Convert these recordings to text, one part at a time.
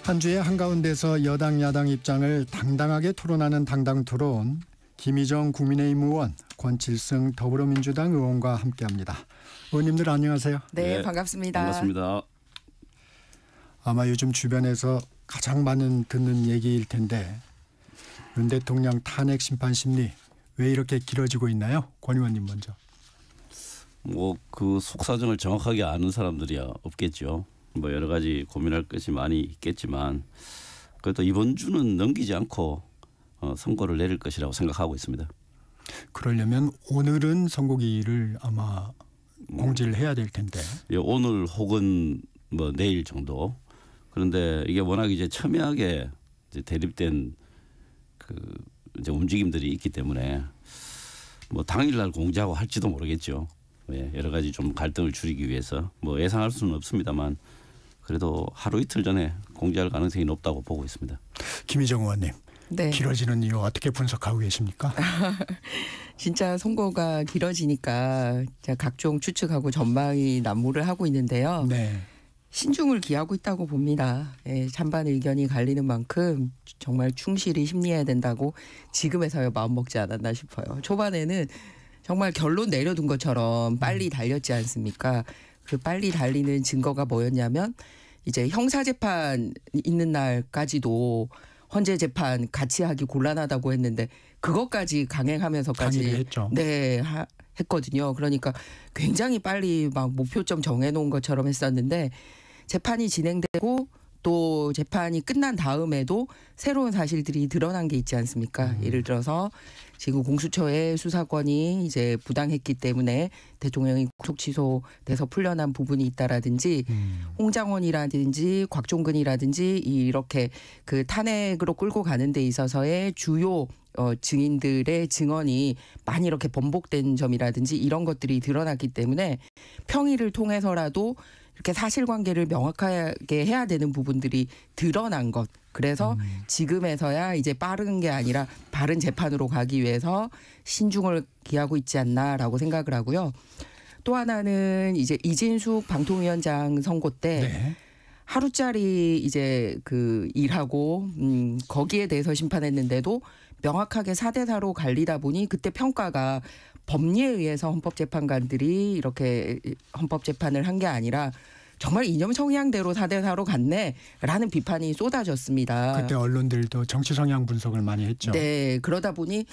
한 주의 한가운데서 여당 야당 입장을 당당하게 토론하는 당당 토론, 김희정 국민의힘 의원, 권칠승 더불어민주당 의원과 함께합니다. 의원님들 안녕하세요. 네, 반갑습니다. 반갑습니다. 아마 요즘 주변에서 가장 많은 듣는 얘기일 텐데 윤 대통령 탄핵 심판 심리 왜 이렇게 길어지고 있나요? 권 의원님 먼저. 그 속사정을 정확하게 아는 사람들이야 없겠죠. 여러 가지 고민할 것이 많이 있겠지만 그래도 이번 주는 넘기지 않고 선고를 내릴 것이라고 생각하고 있습니다. 그러려면 오늘은 선고기일을 아마 공지를 해야 될 텐데. 예, 오늘 혹은 내일 정도. 그런데 이게 워낙 이제 첨예하게 이제 대립된 이제 움직임들이 있기 때문에 당일날 공지하고 할지도 모르겠죠. 예, 여러 가지 좀 갈등을 줄이기 위해서 예상할 수는 없습니다만 그래도 하루 이틀 전에 공지할 가능성이 높다고 보고 있습니다. 김희정 의원님, 네. 길어지는 이유 어떻게 분석하고 계십니까? 진짜 선고가 길어지니까 각종 추측하고 전망이 난무를 하고 있는데요. 네. 신중을 기하고 있다고 봅니다. 예, 찬반 의견이 갈리는 만큼 정말 충실히 심리해야 된다고 지금에서야 마음먹지 않았나 싶어요. 초반에는 정말 결론 내려둔 것처럼 빨리 달렸지 않습니까? 그 빨리 달리는 증거가 뭐였냐면 이제 형사재판 있는 날까지도 헌재 재판 같이 하기 곤란하다고 했는데 그것까지 강행하면서까지 했죠. 네, 했거든요. 그러니까 굉장히 빨리 목표점 정해놓은 것처럼 했었는데 재판이 진행되고 또 재판이 끝난 다음에도 새로운 사실들이 드러난 게 있지 않습니까? 예를 들어서 지금 공수처의 수사권이 이제 부당했기 때문에 대통령이 구속 취소돼서 풀려난 부분이 있다라든지 홍장원이라든지 곽종근이라든지 이렇게 그 탄핵으로 끌고 가는 데 있어서의 주요 증인들의 증언이 많이 이렇게 번복된 점이라든지 이런 것들이 드러났기 때문에 평의를 통해서라도 이렇게 사실관계를 명확하게 해야 되는 부분들이 드러난 것. 그래서 지금에서야 이제 빠른 게 아니라 바른 재판으로 가기 위해서 신중을 기하고 있지 않나라고 생각을 하고요. 또 하나는 이제 이진숙 방통위원장 선고 때 네. 하루짜리 이제 그 일하고 거기에 대해서 심판했는데도 명확하게 4대4로 갈리다 보니 그때 평가가 법리에 의해서 헌법재판관들이 이렇게 헌법재판을 한 게 아니라 정말 이념 성향대로 4대4로 갔네라는 비판이 쏟아졌습니다. 그때 언론들도 정치 성향 분석을 많이 했죠. 네, 그러다 보니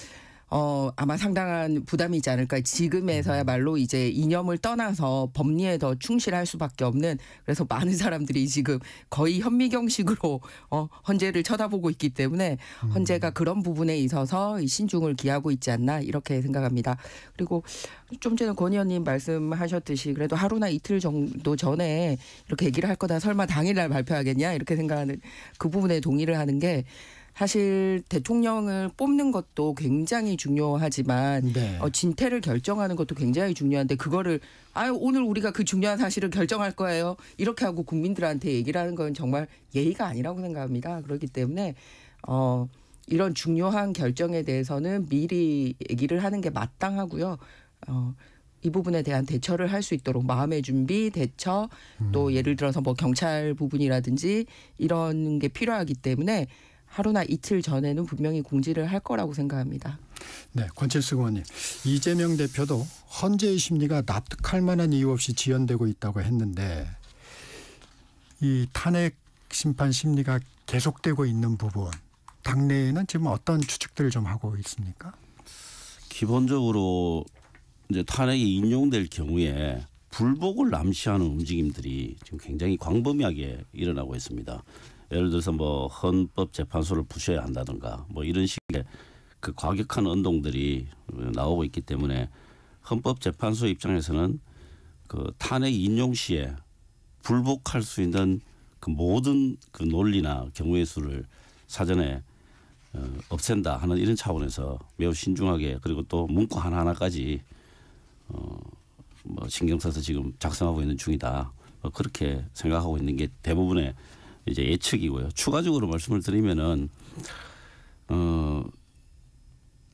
아마 상당한 부담이 있지 않을까. 지금에서야말로 이제 이념을 떠나서 법리에 더 충실할 수밖에 없는, 그래서 많은 사람들이 지금 거의 현미경식으로 헌재를 쳐다보고 있기 때문에 헌재가 그런 부분에 있어서 신중을 기하고 있지 않나 이렇게 생각합니다. 그리고 좀 전에 권 의원님 말씀하셨듯이 그래도 하루나 이틀 정도 전에 이렇게 얘기를 할 거다, 설마 당일날 발표하겠냐 이렇게 생각하는 그 부분에 동의를 하는 게, 사실 대통령을 뽑는 것도 굉장히 중요하지만 네. 진퇴를 결정하는 것도 굉장히 중요한데 그거를 오늘 우리가 그 중요한 사실을 결정할 거예요 이렇게 하고 국민들한테 얘기를 하는 건 정말 예의가 아니라고 생각합니다. 그렇기 때문에 이런 중요한 결정에 대해서는 미리 얘기를 하는 게 마땅하고요. 이 부분에 대한 대처를 할 수 있도록 마음의 준비, 대처, 또 예를 들어서 경찰 부분이라든지 이런 게 필요하기 때문에 하루나 이틀 전에는 분명히 공지를 할 거라고 생각합니다. 네, 권칠승 의원님. 이재명 대표도 헌재의 심리가 납득할 만한 이유 없이 지연되고 있다고 했는데 이 탄핵 심판 심리가 계속되고 있는 부분, 당내에는 지금 어떤 추측들을 좀 하고 있습니까? 기본적으로 이제 탄핵이 인용될 경우에 불복을 남시하는 움직임들이 지금 굉장히 광범위하게 일어나고 있습니다. 예를 들어서 헌법재판소를 부셔야 한다든가 이런 식의 그 과격한 운동들이 나오고 있기 때문에 헌법재판소 입장에서는 그 탄핵 인용 시에 불복할 수 있는 그 모든 그 논리나 경우의 수를 사전에 없앤다 하는 이런 차원에서 매우 신중하게, 그리고 또 문구 하나하나까지 신경 써서 지금 작성하고 있는 중이다. 그렇게 생각하고 있는 게 대부분의 이제 예측이고요. 추가적으로 말씀을 드리면은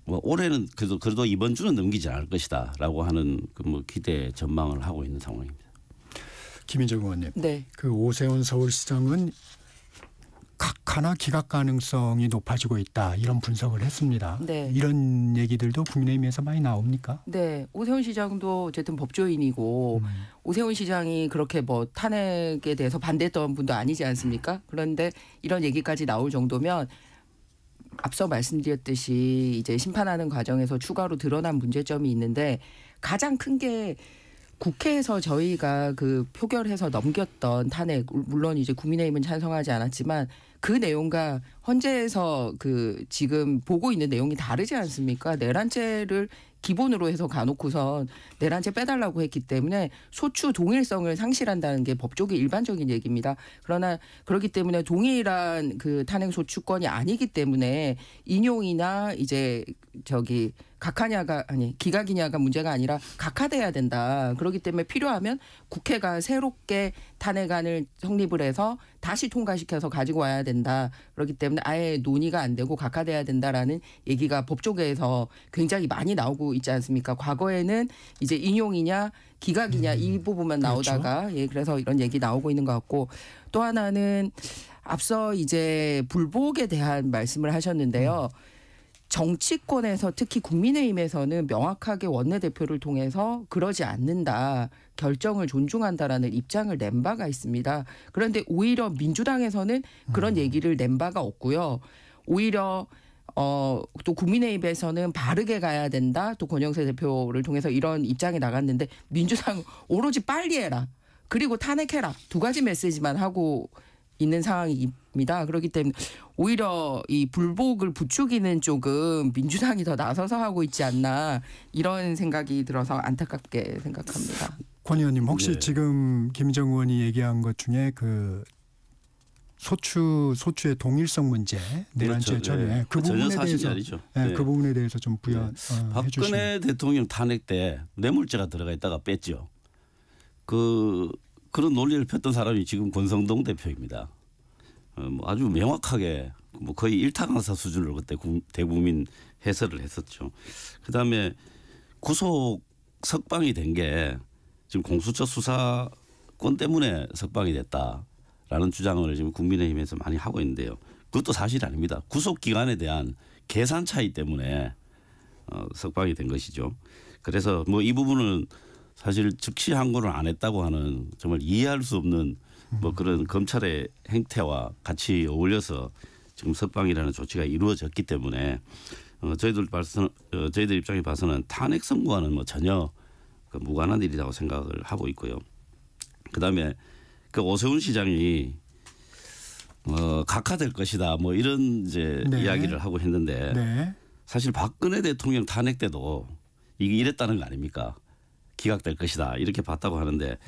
올해는 그래도 이번 주는 넘기지 않을 것이다라고 하는 기대 전망을 하고 있는 상황입니다. 김인정 의원님. 네. 그 오세훈 서울시장은 각하나 기각 가능성이 높아지고 있다 이런 분석을 했습니다. 네. 이런 얘기들도 국민의힘에서 많이 나옵니까? 네, 오세훈 시장도 어쨌든 법조인이고 오세훈 시장이 그렇게 뭐 탄핵에 대해서 반대했던 분도 아니지 않습니까? 그런데 이런 얘기까지 나올 정도면 앞서 말씀드렸듯이 이제 심판하는 과정에서 추가로 드러난 문제점이 있는데 가장 큰 게 국회에서 저희가 그 표결해서 넘겼던 탄핵, 물론 이제 국민의힘은 찬성하지 않았지만 그 내용과 헌재에서 그 지금 보고 있는 내용이 다르지 않습니까? 내란죄를 기본으로 해서 가놓고선 내란죄 빼달라고 했기 때문에 소추 동일성을 상실한다는 게 법조계 일반적인 얘기입니다. 그러나 그렇기 때문에 동일한 그 탄핵 소추권이 아니기 때문에 인용이나 이제 저기 각하냐가 아니 기각이냐가 문제가 아니라 각하돼야 된다. 그렇기 때문에 필요하면 국회가 새롭게 탄핵안을 성립을 해서 다시 통과시켜서 가지고 와야 된다. 그렇기 때문에 아예 논의가 안 되고 각하돼야 된다라는 얘기가 법조계에서 굉장히 많이 나오고 있지 않습니까? 과거에는 이제 인용이냐 기각이냐 이 부분만 나오다가 그렇죠. 예, 그래서 이런 얘기 나오고 있는 것 같고 또 하나는 앞서 이제 불복에 대한 말씀을 하셨는데요. 정치권에서 특히 국민의힘에서는 명확하게 원내대표를 통해서 그러지 않는다. 결정을 존중한다라는 입장을 낸 바가 있습니다. 그런데 오히려 민주당에서는 그런 얘기를 낸 바가 없고요. 오히려 또 국민의힘에서는 바르게 가야 된다. 또 권영세 대표를 통해서 이런 입장이 나갔는데 민주당 오로지 빨리 해라. 그리고 탄핵해라. 두 가지 메시지만 하고 있는 상황입니다. 그렇기 때문에 오히려 이 불복을 부추기는 쪽은 민주당이 더 나서서 하고 있지 않나 이런 생각이 들어서 안타깝게 생각합니다. 권 의원님 혹시 네. 지금 김정은 의원이 얘기한 것 중에 그 소추의 동일성 문제 내란죄 그렇죠. 처리에 네. 그 전혀 부분에 사실이 대해서 아니죠. 네, 네. 그 부분에 대해서 좀 부연 박근혜 해주시면. 대통령 탄핵 때 뇌물죄가 들어가 있다가 뺐죠. 그런 논리를 폈던 사람이 지금 권성동 대표입니다. 뭐 아주 명확하게 뭐 거의 일타 강사 수준으로 그때 대국민 해설을 했었죠. 그다음에 구속 석방이 된 게 지금 공수처 수사권 때문에 석방이 됐다라는 주장을 지금 국민의힘에서 많이 하고 있는데요. 그것도 사실이 아닙니다. 구속 기간에 대한 계산 차이 때문에 석방이 된 것이죠. 그래서 뭐 이 부분은 사실 즉시 항고를 안 했다고 하는 정말 이해할 수 없는 뭐 그런 검찰의 행태와 같이 어울려서 지금 석방이라는 조치가 이루어졌기 때문에 저희들 입장에 봐서는 탄핵 선고와는 뭐 전혀 무관한 일이라고 생각을 하고 있고요. 그다음에 그 오세훈 시장이 각하될 것이다 뭐 이런 이제 네. 이야기를 하고 했는데 네. 사실 박근혜 대통령 탄핵 때도 이게 이랬다는 거 아닙니까? 기각될 것이다 이렇게 봤다고 하는데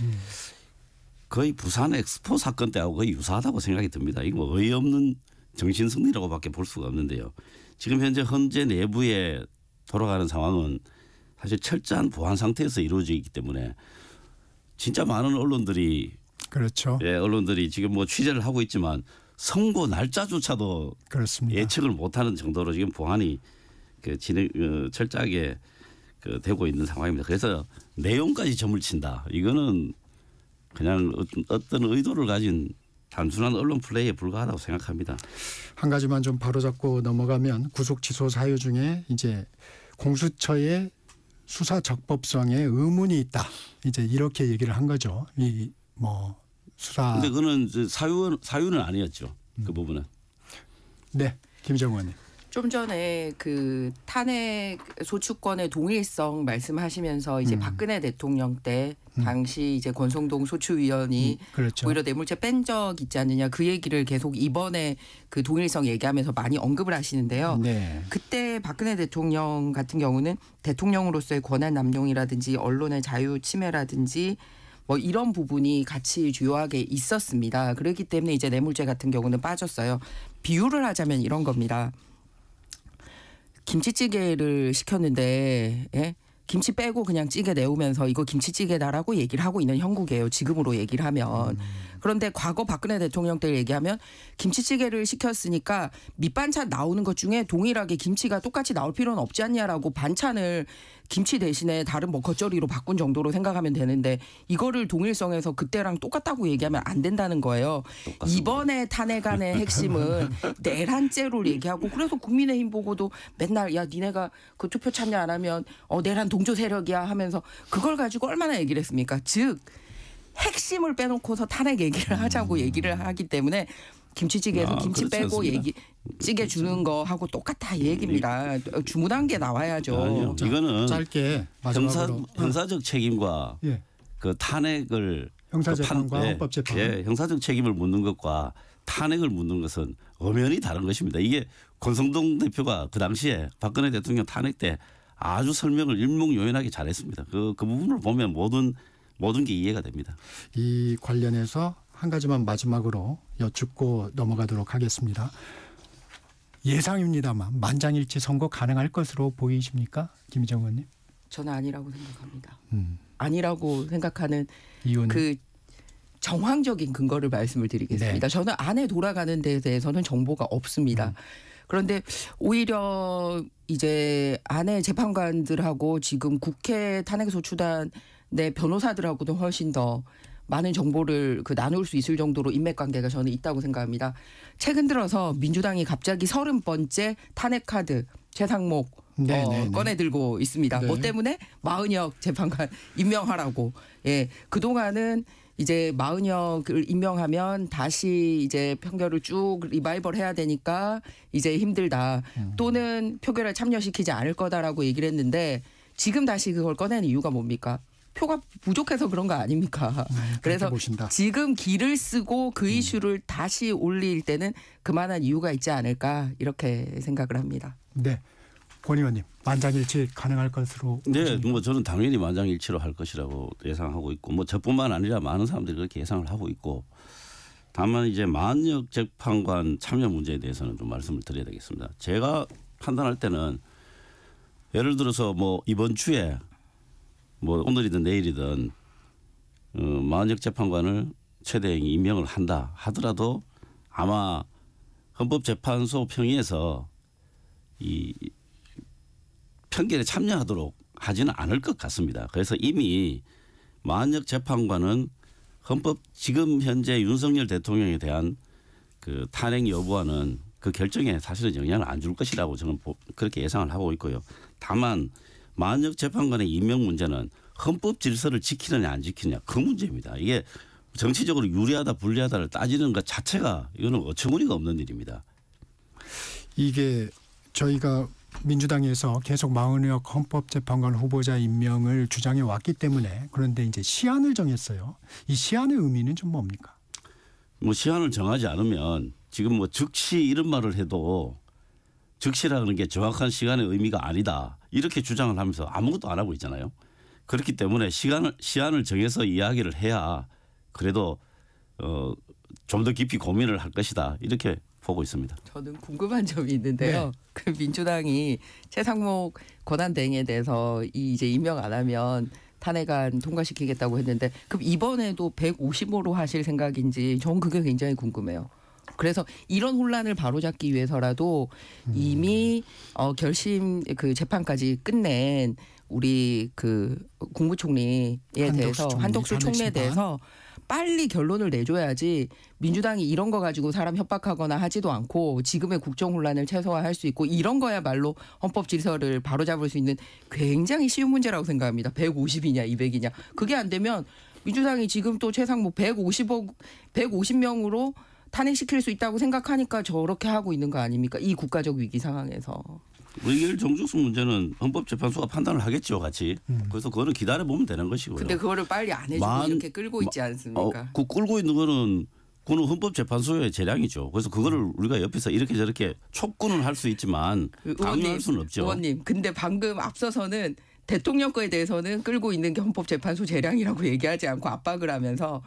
거의 부산 엑스포 사건 때하고 거의 유사하다고 생각이 듭니다. 이거 뭐 어이없는 정신승리라고밖에 볼 수가 없는데요. 지금 현재 헌재 내부에 돌아가는 상황은 사실 철저한 보안 상태에서 이루어지기 때문에 진짜 많은 언론들이 그렇죠. 예, 언론들이 지금 뭐 취재를 하고 있지만 선고 날짜조차도 그렇습니다. 예측을 못하는 정도로 지금 보안이 철저하게 되고 있는 상황입니다. 그래서 내용까지 점을 친다. 이거는 그냥 어떤 의도를 가진 단순한 언론 플레이에 불과하다고 생각합니다. 한 가지만 좀 바로잡고 넘어가면 구속 취소 사유 중에 이제 공수처의 수사 적법성에 의문이 있다. 이제 이렇게 얘기를 한 거죠. 이 뭐 수사. 근데 그거는 사유는 아니었죠. 그 부분은. 네, 김정은 의원님. 좀 전에 그 탄핵 소추권의 동일성 말씀하시면서 이제 박근혜 대통령 때 당시 이제 권성동 소추위원이 그렇죠. 오히려 뇌물죄 뺀 적 있지 않느냐 그 얘기를 계속 이번에 그 동일성 얘기하면서 많이 언급을 하시는데요. 네. 그때 박근혜 대통령 같은 경우는 대통령으로서의 권한 남용이라든지 언론의 자유 침해라든지 뭐 이런 부분이 같이 주요하게 있었습니다. 그렇기 때문에 이제 뇌물죄 같은 경우는 빠졌어요. 비유를 하자면 이런 겁니다. 김치찌개를 시켰는데 예? 김치 빼고 그냥 찌개 내오면서 이거 김치찌개다라고 얘기를 하고 있는 형국이에요. 지금으로 얘기를 하면. 그런데 과거 박근혜 대통령 때 얘기하면 김치찌개를 시켰으니까 밑반찬 나오는 것 중에 동일하게 김치가 똑같이 나올 필요는 없지 않냐라고 반찬을 김치 대신에 다른 뭐 겉절이로 바꾼 정도로 생각하면 되는데 이거를 동일성에서 그때랑 똑같다고 얘기하면 안 된다는 거예요. 똑같습니다. 이번에 탄핵안의 핵심은 내란죄로 얘기하고 그래서 국민의힘 보고도 맨날 야 니네가 그 투표 참여 안 하면 내란 동조 세력이야 하면서 그걸 가지고 얼마나 얘기를 했습니까? 즉 핵심을 빼놓고서 탄핵 얘기를 하자고 얘기를 하기 때문에 김치찌개에서 김치 그렇지 빼고 않습니다. 찌개 주는 거 하고 똑같다 이 얘기입니다. 주문한 게 나와야죠. 아니요. 이거는 짧게 마지막으로 형사적 책임과 예. 그 탄핵을 형사재판과 헌법재판. 예, 형사적 책임을 묻는 것과 탄핵을 묻는 것은 엄연히 다른 것입니다. 이게 권성동 대표가 그 당시에 박근혜 대통령 탄핵 때 아주 설명을 일목요연하게 잘했습니다. 그 부분을 보면 모든 게 이해가 됩니다. 이 관련해서 한 가지만 마지막으로 여쭙고 넘어가도록 하겠습니다. 예상입니다만 만장일치 선거 가능할 것으로 보이십니까? 김희정 의원님? 저는 아니라고 생각합니다. 음. 아니라고 생각하는 이유는? 그 정황적인 근거를 말씀을 드리겠습니다. 네. 저는 안에 돌아가는 데에 대해서는 정보가 없습니다. 그런데 오히려 이제 안에 재판관들하고 지금 국회 탄핵소추단의 변호사들하고도 훨씬 더 많은 정보를 나눌 수 있을 정도로 인맥관계가 저는 있다고 생각합니다. 최근 들어서 민주당이 갑자기 30번째 탄핵 카드 최상목 꺼내들고 있습니다. 네. 뭐 때문에 마은혁 재판관 임명하라고. 예, 그동안은 이제 마은혁을 임명하면 다시 이제 판결을 쭉 리바이벌 해야 되니까 이제 힘들다. 또는 표결에 참여시키지 않을 거다라고 얘기를 했는데 지금 다시 그걸 꺼내는 이유가 뭡니까? 표가 부족해서 그런 거 아닙니까? 그래서 보신다. 지금 기를 쓰고 그 이슈를 다시 올릴 때는 그만한 이유가 있지 않을까 이렇게 생각을 합니다. 네. 권 의원님 만장일치 가능할 것으로 네, 보십니까? 뭐 저는 당연히 만장일치로 할 것이라고 예상하고 있고 뭐 저뿐만 아니라 많은 사람들이 그렇게 예상을 하고 있고 다만 이제 마은혁 재판관 참여 문제에 대해서는 좀 말씀을 드려야 되겠습니다. 제가 판단할 때는 예를 들어서 뭐 이번 주에 뭐 오늘이든 내일이든 마은혁 재판관을 최대행이 임명을 한다 하더라도 아마 헌법재판소 평의에서 이 편결에 참여하도록 하지는 않을 것 같습니다. 그래서 이미 마은혁 재판관은 지금 현재 윤석열 대통령에 대한 그 탄핵 여부와는 그 결정에 사실은 영향을 안 줄 것이라고 저는 그렇게 예상을 하고 있고요. 다만 마은혁 재판관의 임명 문제는 헌법 질서를 지키느냐 안 지키느냐 그 문제입니다. 이게 정치적으로 유리하다 불리하다를 따지는 것 자체가 이거는 어처구니가 없는 일입니다. 이게 저희가 민주당에서 계속 마은혁 헌법재판관 후보자 임명을 주장해 왔기 때문에 그런데 이제 시한을 정했어요. 이 시한의 의미는 좀 뭡니까? 뭐 시한을 정하지 않으면 지금 뭐 즉시 이런 말을 해도 즉시라는 게 정확한 시간의 의미가 아니다. 이렇게 주장을 하면서 아무것도 안 하고 있잖아요. 그렇기 때문에 시한을 정해서 이야기를 해야 그래도 좀 더 깊이 고민을 할 것이다. 이렇게 보고 있습니다. 저는 궁금한 점이 있는데요. 네. 그 민주당이 최상목 권한대행에 대해서 이제 임명 안 하면 탄핵안 통과시키겠다고 했는데 그럼 이번에도 150으로 하실 생각인지 저는 그게 굉장히 궁금해요. 그래서 이런 혼란을 바로잡기 위해서라도 이미 결심 그 재판까지 끝낸 우리 그 국무총리에 대해서 한덕수 총리에 대해서 빨리 결론을 내줘야지 민주당이 이런 거 가지고 사람 협박하거나 하지도 않고 지금의 국정 혼란을 최소화할 수 있고 이런 거야말로 헌법 질서를 바로잡을 수 있는 굉장히 쉬운 문제라고 생각합니다. 150이냐 200이냐. 그게 안 되면 민주당이 지금 또 최상목 150명으로 탄핵시킬 수 있다고 생각하니까 저렇게 하고 있는 거 아닙니까? 이 국가적 위기 상황에서. 의결 정족수 문제는 헌법재판소가 판단을 하겠죠, 같이. 그래서 그거는 기다려보면 되는 것이고요. 근데 그거를 빨리 안 해주고 이렇게 끌고 있지 않습니까? 그 끌고 있는 거는 그거는 헌법재판소의 재량이죠. 그래서 그거를 우리가 옆에서 이렇게 저렇게 촉구는 할 수 있지만 강요할 수는 없죠. 의원님, 근데 방금 앞서서는 대통령 거에 대해서는 끌고 있는 게 헌법재판소 재량이라고 얘기하지 않고 압박을 하면서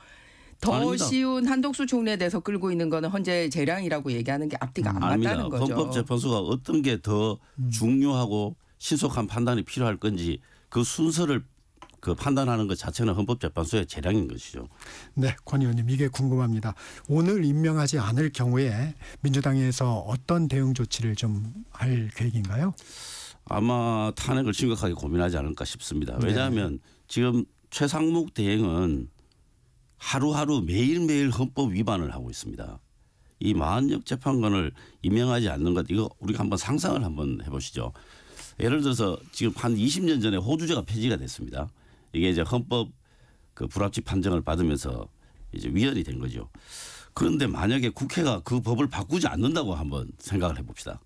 더 아닙니다. 쉬운 한덕수 총리에 대해서 끌고 있는 거는 헌재 재량이라고 얘기하는 게 앞뒤가 안 맞다는 거죠. 헌법재판소가 어떤 게 더 중요하고 신속한 판단이 필요할 건지 그 순서를 그 판단하는 것 자체는 헌법재판소의 재량인 것이죠. 네, 권 의원님 이게 궁금합니다. 오늘 임명하지 않을 경우에 민주당에서 어떤 대응 조치를 좀 할 계획인가요? 아마 탄핵을 심각하게 고민하지 않을까 싶습니다. 왜냐하면 지금 최상목 대행은 하루하루 매일매일 헌법 위반을 하고 있습니다. 이 마한역 재판관을 임명하지 않는 것 이거 우리가 한번 상상을 한번 해보시죠. 예를 들어서 지금 한 20년 전에 호주제가 폐지가 됐습니다. 이게 이제 헌법 그 불합치 판정을 받으면서 이제 위헌이 된 거죠. 그런데 만약에 국회가 그 법을 바꾸지 않는다고 한번 생각을 해봅시다.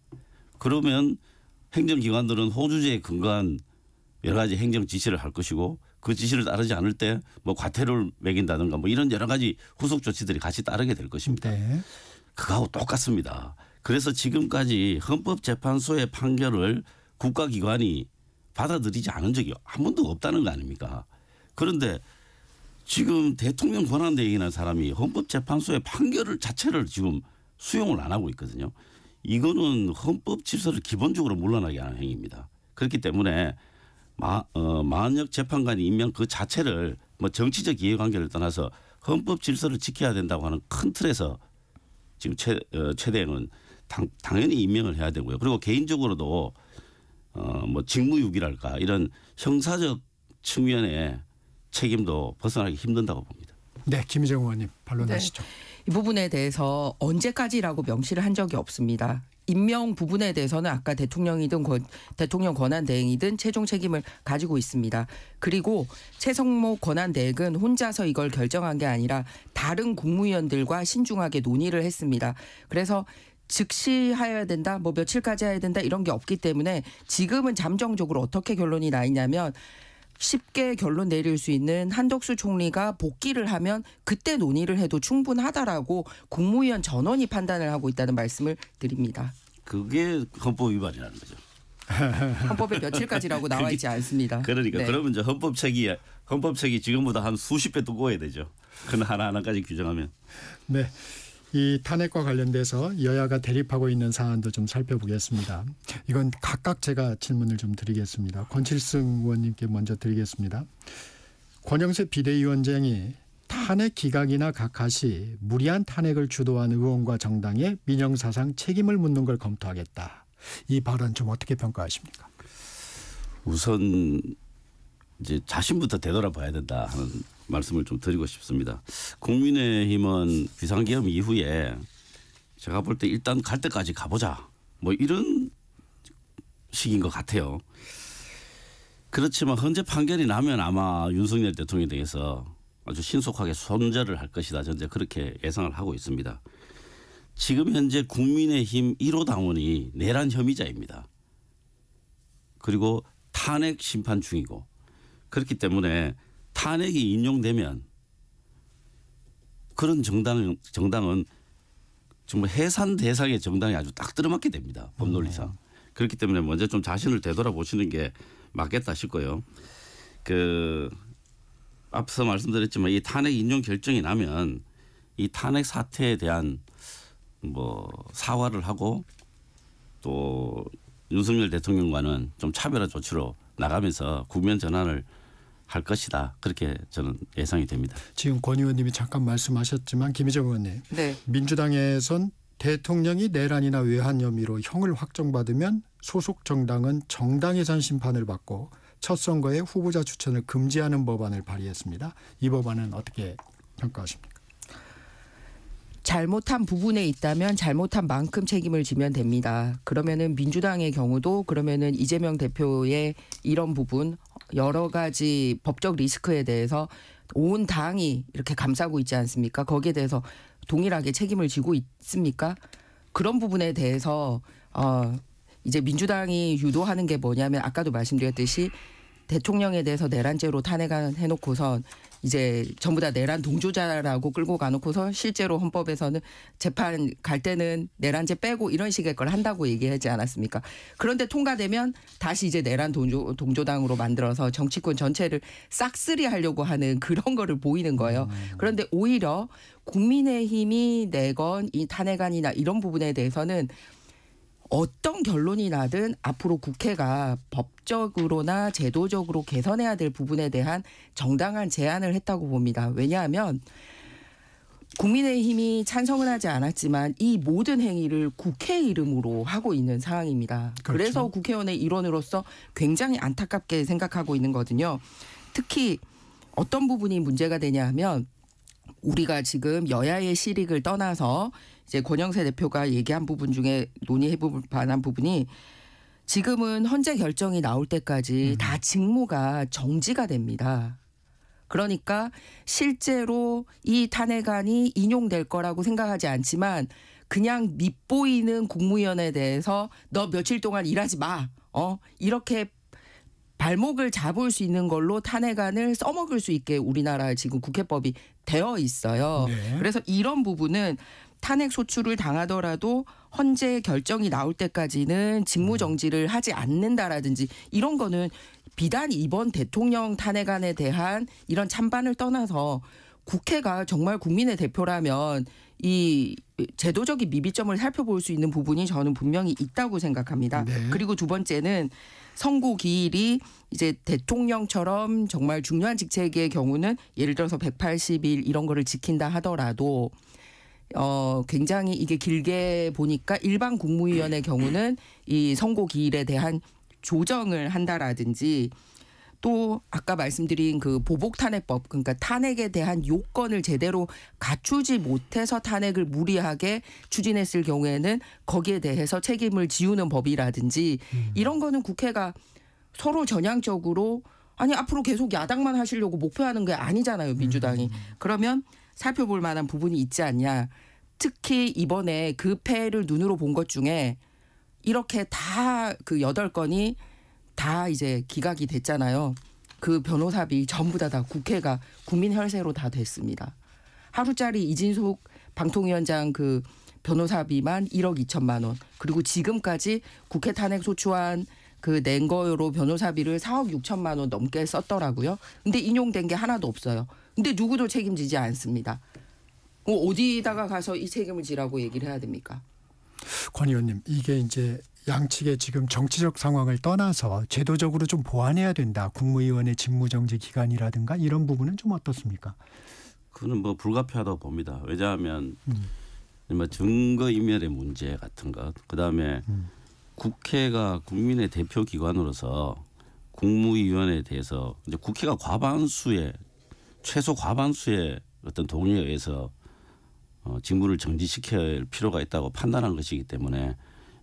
그러면 행정기관들은 호주제에 근거한 여러 가지 행정 지시를 할 것이고 그 지시를 따르지 않을 때 뭐 과태료를 매긴다든가 뭐 이런 여러 가지 후속 조치들이 같이 따르게 될 것입니다. 네. 그거하고 똑같습니다. 그래서 지금까지 헌법재판소의 판결을 국가기관이 받아들이지 않은 적이 한 번도 없다는 거 아닙니까? 그런데 지금 대통령 권한대행이라는 사람이 헌법재판소의 판결을 자체를 지금 수용을 안 하고 있거든요. 이거는 헌법 질서를 기본적으로 물러나게 하는 행위입니다. 그렇기 때문에 마한역 재판관이 임명 그 자체를 뭐 정치적 이해관계를 떠나서 헌법 질서를 지켜야 된다고 하는 큰 틀에서 지금 최 대행은 당연히 임명을 해야 되고요. 그리고 개인적으로도 뭐 직무유기랄까 이런 형사적 측면의 책임도 벗어나기 힘든다고 봅니다. 네, 김희정 의원님 반론하시죠. 네. 이 부분에 대해서 언제까지라고 명시를 한 적이 없습니다. 임명 부분에 대해서는 아까 대통령이든 대통령 권한대행이든 최종 책임을 가지고 있습니다. 그리고 최성목 권한대행은 혼자서 이걸 결정한 게 아니라 다른 국무위원들과 신중하게 논의를 했습니다. 그래서 즉시 하여야 된다, 뭐 며칠까지 해야 된다 이런 게 없기 때문에 지금은 잠정적으로 어떻게 결론이 나 있냐면 쉽게 결론 내릴 수 있는 한덕수 총리가 복귀를 하면 그때 논의를 해도 충분하다라고 국무위원 전원이 판단을 하고 있다는 말씀을 드립니다. 그게 헌법 위반이라는 거죠. 헌법에 며칠까지라고 나와 있지 않습니다. 그러니까 네. 그러면 이제 헌법책이 지금보다 한 수십 배 두꺼워야 되죠. 그 하나하나까지 규정하면. 네. 이 탄핵과 관련돼서 여야가 대립하고 있는 사안도 좀 살펴보겠습니다. 이건 각각 제가 질문을 좀 드리겠습니다. 권칠승 의원님께 먼저 드리겠습니다. 권영세 비대위원장이 탄핵 기각이나 각하시 무리한 탄핵을 주도한 의원과 정당의 민영사상 책임을 묻는 걸 검토하겠다. 이 발언 좀 어떻게 평가하십니까? 우선 이제 자신부터 되돌아봐야 된다 하는 말씀을 좀 드리고 싶습니다. 국민의힘은 비상계엄 이후에 제가 볼 때 일단 갈 때까지 가보자 뭐 이런 식인 것 같아요. 그렇지만 현재 판결이 나면 아마 윤석열 대통령에 대해서 아주 신속하게 손절을 할 것이다. 저는 그렇게 예상을 하고 있습니다. 지금 현재 국민의힘 1호 당원이 내란 혐의자입니다. 그리고 탄핵 심판 중이고 그렇기 때문에 탄핵이 인용되면 그런 정당은 정말 해산 대상의 정당이 아주 딱 들어맞게 됩니다. 법논리상. 그렇기 때문에 먼저 좀 자신을 되돌아보시는 게 맞겠다 싶고요. 앞서 말씀드렸지만 이 탄핵 인용 결정이 나면 이 탄핵 사태에 대한 뭐 사과를 하고 또 윤석열 대통령과는 좀 차별화 조치로 나가면서 국면 전환을 할 것이다. 그렇게 저는 예상이 됩니다. 지금 권 의원님이 잠깐 말씀하셨지만 김희정 의원님. 네. 민주당에선 대통령이 내란이나 외환 혐의로 형을 확정받으면 소속 정당은 정당해산 심판을 받고 첫 선거에 후보자 추천을 금지하는 법안을 발의했습니다. 이 법안은 어떻게 평가하십니까? 잘못한 부분에 있다면 잘못한 만큼 책임을 지면 됩니다. 그러면은 민주당의 경우도 그러면은 이재명 대표의 이런 부분 여러 가지 법적 리스크에 대해서 온 당이 이렇게 감싸고 있지 않습니까? 거기에 대해서 동일하게 책임을 지고 있습니까? 그런 부분에 대해서 이제 민주당이 유도하는 게 뭐냐면 아까도 말씀드렸듯이 대통령에 대해서 내란죄로 탄핵해놓고선 이제 전부 다 내란 동조자라고 끌고 가놓고서 실제로 헌법에서는 재판 갈 때는 내란죄 빼고 이런 식의 걸 한다고 얘기하지 않았습니까? 그런데 통과되면 다시 이제 내란 동조당으로 만들어서 정치권 전체를 싹쓸이 하려고 하는 그런 거를 보이는 거예요. 그런데 오히려 국민의힘이 내건 이 탄핵안이나 이런 부분에 대해서는 어떤 결론이 나든 앞으로 국회가 법적으로나 제도적으로 개선해야 될 부분에 대한 정당한 제안을 했다고 봅니다. 왜냐하면 국민의힘이 찬성은 하지 않았지만 이 모든 행위를 국회 이름으로 하고 있는 상황입니다. 그렇죠. 그래서 국회의원의 일원으로서 굉장히 안타깝게 생각하고 있는 거거든요. 특히 어떤 부분이 문제가 되냐 하면 우리가 지금 여야의 실익을 떠나서 이제 권영세 대표가 얘기한 부분 중에 논의해 볼 만한 부분이 지금은 헌재 결정이 나올 때까지 다 직무가 정지가 됩니다. 그러니까 실제로 이 탄핵안이 인용될 거라고 생각하지 않지만 그냥 밉보이는 국무위원에 대해서 너 며칠 동안 일하지 마. 이렇게 발목을 잡을 수 있는 걸로 탄핵안을 써먹을 수 있게 우리나라 지금 국회법이 되어 있어요. 네. 그래서 이런 부분은 탄핵 소추를 당하더라도 헌재 결정이 나올 때까지는 직무정지를 하지 않는다라든지 이런 거는 비단 이번 대통령 탄핵안에 대한 이런 찬반을 떠나서 국회가 정말 국민의 대표라면 이 제도적인 미비점을 살펴볼 수 있는 부분이 저는 분명히 있다고 생각합니다. 네. 그리고 두 번째는 선고 기일이 이제 대통령처럼 정말 중요한 직책의 경우는 예를 들어서 180일 이런 거를 지킨다 하더라도 굉장히 이게 길게 보니까 일반 국무위원의 경우는 이 선고 기일에 대한 조정을 한다라든지 또 아까 말씀드린 그 보복 탄핵법 그러니까 탄핵에 대한 요건을 제대로 갖추지 못해서 탄핵을 무리하게 추진했을 경우에는 거기에 대해서 책임을 지우는 법이라든지 이런 거는 국회가 서로 전향적으로 아니 앞으로 계속 야당만 하시려고 목표하는 게 아니잖아요. 민주당이. 그러면 살펴볼 만한 부분이 있지 않냐. 특히 이번에 그 패를 눈으로 본 것 중에 이렇게 다 그 8건이 다 이제 기각이 됐잖아요. 그 변호사비 전부 다 국회가 국민 혈세로 다 됐습니다. 하루짜리 이진숙 방통위원장 그 변호사비만 1억 2천만 원. 그리고 지금까지 국회 탄핵 소추안 그 낸 거로 변호사비를 4억 6천만 원 넘게 썼더라고요. 근데 인용된 게 하나도 없어요. 근데 누구도 책임지지 않습니다. 어디다가 가서 이 책임을 지라고 얘기를 해야 됩니까? 권 의원님, 이게 이제 양측의 지금 정치적 상황을 떠나서 제도적으로 좀 보완해야 된다. 국무위원의 직무정지 기간이라든가 이런 부분은 좀 어떻습니까? 그는 뭐 불가피하다고 봅니다. 왜냐하면 뭐 증거인멸의 문제 같은 것, 그다음에 국회가 국민의 대표 기관으로서 국무위원에 대해서 이제 국회가 최소 과반수의 어떤 동의에 의해서 직무를 정지시킬 필요가 있다고 판단한 것이기 때문에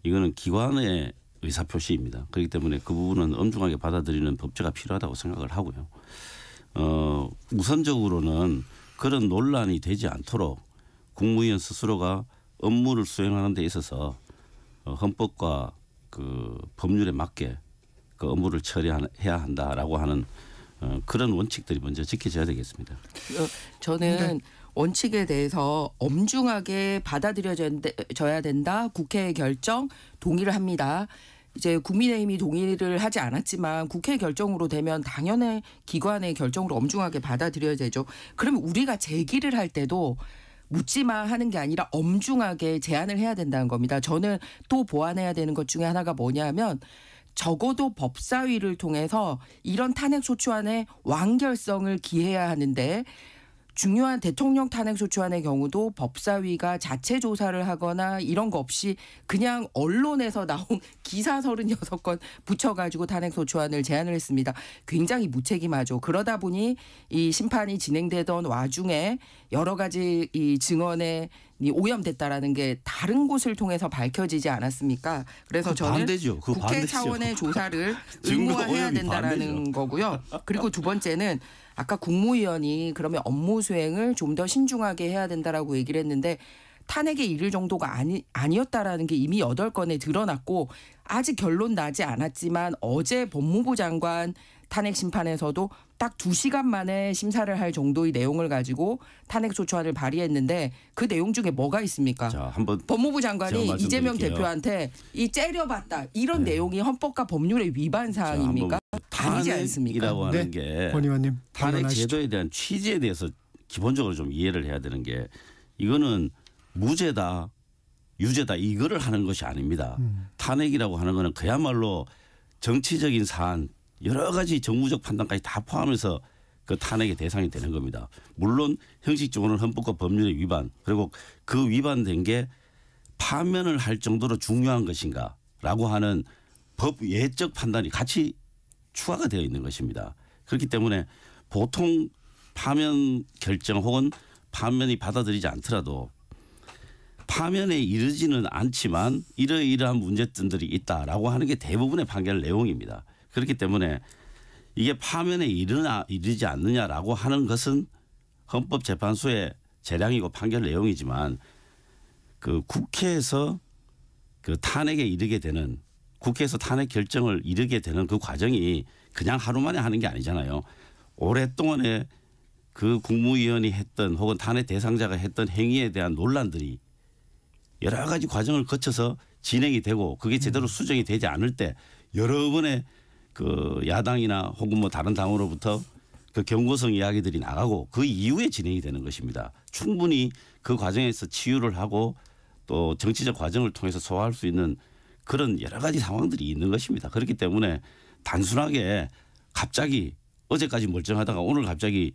이거는 기관의 의사표시입니다. 그렇기 때문에 그 부분은 엄중하게 받아들이는 법제가 필요하다고 생각을 하고요. 우선적으로는 그런 논란이 되지 않도록 국무위원 스스로가 업무를 수행하는 데 있어서 헌법과 그 법률에 맞게 그 업무를 처리해야 한다라고 하는 그런 원칙들이 먼저 지켜져야 되겠습니다. 저는 원칙에 대해서 엄중하게 받아들여져야 된다. 국회의 결정 동의를 합니다. 이제 국민의힘이 동의를 하지 않았지만 국회 결정으로 되면 당연히 기관의 결정으로 엄중하게 받아들여야 되죠. 그러면 우리가 제기를 할 때도 묻지마 하는 게 아니라 엄중하게 제안을 해야 된다는 겁니다. 저는 또 보완해야 되는 것 중에 하나가 뭐냐면 적어도 법사위를 통해서 이런 탄핵 소추안의 완결성을 기해야 하는데 중요한 대통령 탄핵 소추안의 경우도 법사위가 자체 조사를 하거나 이런 거 없이 그냥 언론에서 나온 기사 36건 붙여가지고 탄핵 소추안을 제안을 했습니다. 굉장히 무책임하죠. 그러다 보니 이 심판이 진행되던 와중에 여러 가지 이 증언에 오염됐다라는 게 다른 곳을 통해서 밝혀지지 않았습니까? 그래서 저는 반대죠. 국회 반대죠. 차원의 조사를 의무화해야 된다라는 거고요. 그리고 두 번째는 아까 국무위원이 그러면 업무 수행을 좀 더 신중하게 해야 된다라고 얘기를 했는데 탄핵에 이를 정도가 아니었다라는 게 이미 8건에 드러났고 아직 결론 나지 않았지만 어제 법무부 장관 탄핵 심판에서도 딱 2시간 만에 심사를 할 정도의 내용을 가지고 탄핵 소추안을 발의했는데 그 내용 중에 뭐가 있습니까? 자, 한번 법무부 장관이 이재명 말씀드릴게요. 대표한테 이 째려봤다 이런 내용이 헌법과 법률의 위반 사항입니까? 아니지 않습니까? 탄핵이라고 하는 네. 게 권 의원님 탄핵 반론하시죠. 제도에 대한 취지에 대해서 기본적으로 좀 이해를 해야 되는 게 이거는 무죄다, 유죄다 이거를 하는 것이 아닙니다. 탄핵이라고 하는 거는 그야말로 정치적인 사안 여러 가지 정무적 판단까지 다 포함해서 그 탄핵의 대상이 되는 겁니다. 물론 형식적으로는 헌법과 법률의 위반 그리고 그 위반된 게 파면을 할 정도로 중요한 것인가라고 하는 법 예적 판단이 같이 추가가 되어 있는 것입니다. 그렇기 때문에 보통 파면 결정 혹은 파면이 받아들이지 않더라도 파면에 이르지는 않지만 이러이러한 문제점들이 있다라고 하는 게 대부분의 판결 내용입니다. 그렇기 때문에 이게 파면에 이르지 않느냐라고 하는 것은 헌법재판소의 재량이고 판결 내용이지만 그 국회에서 그 탄핵에 이르게 되는 국회에서 탄핵 결정을 이르게 되는 그 과정이 그냥 하루 만에 하는 게 아니잖아요. 오랫동안에 그 국무위원이 했던 혹은 탄핵 대상자가 했던 행위에 대한 논란들이 여러 가지 과정을 거쳐서 진행이 되고 그게 제대로 수정이 되지 않을 때 여러 번의 그 야당이나 혹은 뭐 다른 당으로부터 그 경고성 이야기들이 나가고 그 이후에 진행이 되는 것입니다. 충분히 그 과정에서 치유를 하고 또 정치적 과정을 통해서 소화할 수 있는 그런 여러 가지 상황들이 있는 것입니다. 그렇기 때문에 단순하게 갑자기 어제까지 멀쩡하다가 오늘 갑자기